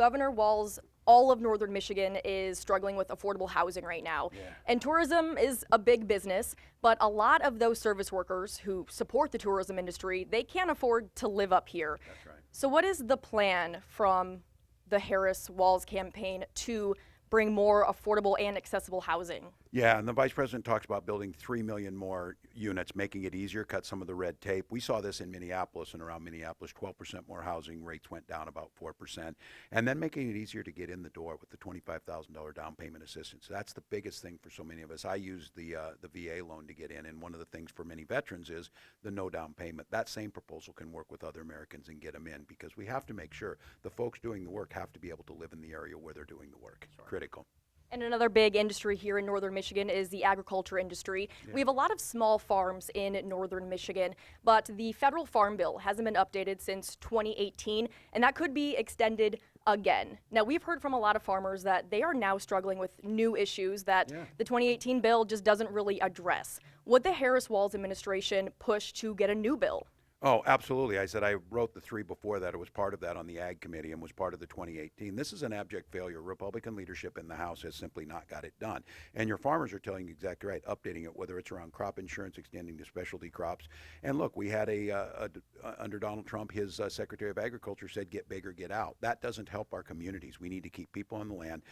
Governor Walz, all of northern Michigan is struggling with affordable housing right now. Yeah. And tourism is a big business, but a lot of those service workers who support the tourism industry, they can't afford to live up here. That's right. So what is the plan from the Harris-Walz campaign to bring more affordable and accessible housing? Yeah, and the vice president talks about building 3 million more units, making it easier, cut some of the red tape. We saw this in Minneapolis and around Minneapolis, 12% more housing rates went down about 4%. And then making it easier to get in the door with the $25,000 down payment assistance. That's the biggest thing for so many of us. I use the VA loan to get in, and one of the things for many veterans is the no down payment. That same proposal can work with other Americans and get them in, because we have to make sure the folks doing the work have to be able to live in the area where they're doing the work. It's critical. And another big industry here in northern Michigan is the agriculture industry. Yeah. We have a lot of small farms in northern Michigan, but the federal farm bill hasn't been updated since 2018, and that could be extended again. Now, we've heard from a lot of farmers that they are now struggling with new issues that the 2018 bill just doesn't really address. Would the Harris-Walz administration push to get a new bill? Oh, absolutely. I said I wrote the 3 before that. It was part of that on the Ag Committee and was part of the 2018. This is an abject failure. Republican leadership in the House has simply not got it done. And your farmers are telling you exactly right, updating it, whether it's around crop insurance, extending to specialty crops. And look, we had under Donald Trump, his Secretary of Agriculture said, get big or get out. That doesn't help our communities. We need to keep people on the land.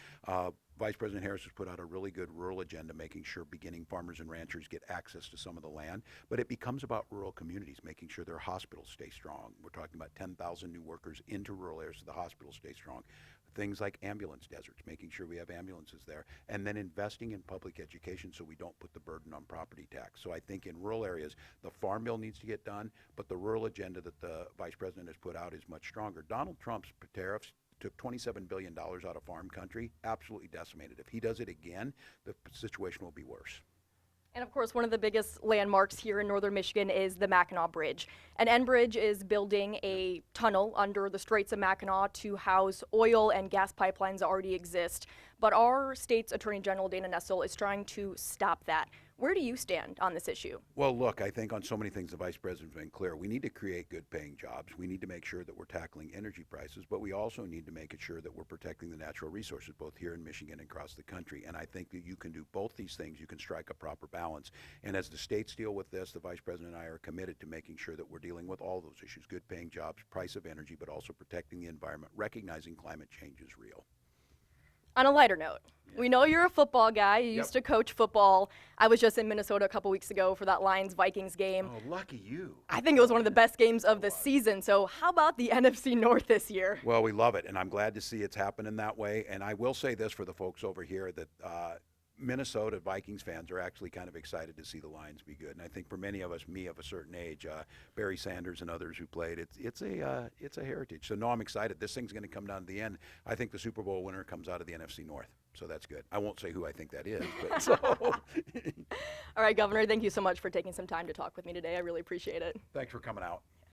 Vice President Harris has put out a really good rural agenda, making sure beginning farmers and ranchers get access to some of the land. But it becomes about rural communities, making sure their hospitals stay strong. We're talking about 10,000 new workers into rural areas so the hospitals stay strong. Things like ambulance deserts, making sure we have ambulances there, and then investing in public education so we don't put the burden on property tax. So I think in rural areas, the farm bill needs to get done, but the rural agenda that the Vice President has put out is much stronger. Donald Trump's tariffs took $27 billion out of farm country, absolutely decimated. If he does it again, the situation will be worse. And of course, one of the biggest landmarks here in northern Michigan is the Mackinac Bridge. And Enbridge is building a tunnel under the Straits of Mackinac to house oil and gas pipelines that already exist. But our state's Attorney General, Dana Nessel, is trying to stop that. Where do you stand on this issue? Well, look, I think on so many things the Vice President's been clear. We need to create good paying jobs. We need to make sure that we're tackling energy prices, but we also need to make sure that we're protecting the natural resources both here in Michigan and across the country. And I think that you can do both these things. You can strike a proper balance. And as the states deal with this, the Vice President and I are committed to making sure that we're dealing with all those issues, good paying jobs, price of energy, but also protecting the environment, recognizing climate change is real. On a lighter note, we know you're a football guy. You used to coach football. I was just in Minnesota a couple weeks ago for that Lions-Vikings game. Oh, lucky you. I think it was one of the best games of the season. So how about the NFC North this year? Well, we love it, and I'm glad to see it's happening that way. And I will say this for the folks over here, that Minnesota Vikings fans are actually kind of excited to see the Lions be good. And I think for many of us, me of a certain age, Barry Sanders and others who played, it's a heritage. So no, I'm excited. This thing's going to come down to the end. I think the Super Bowl winner comes out of the NFC North. So that's good. I won't say who I think that is, but so. All right, Governor, thank you so much for taking some time to talk with me today. I really appreciate it. Thanks for coming out.